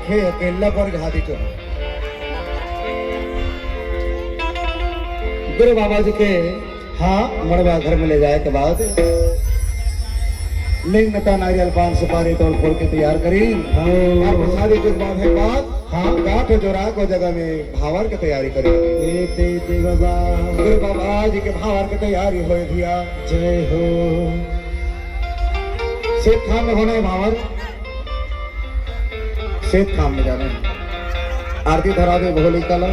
देखे अकेला पर घाती चो गुरु बाबा जी के हाँ मड़वा घर में ले जाए के बाद लिंग नता नारियल पान सुपारी तोड़ फोड़ के तैयार करी और प्रसादी के बाद है बात हाँ गाठ जोरा को जगह में भावर की तैयारी करी बाबा गुरु बाबा जी के भावर की तैयारी हो दिया जय हो सेठ खान में होना है भावर सेठ खान में जाना है आरती धरा दे भोली कला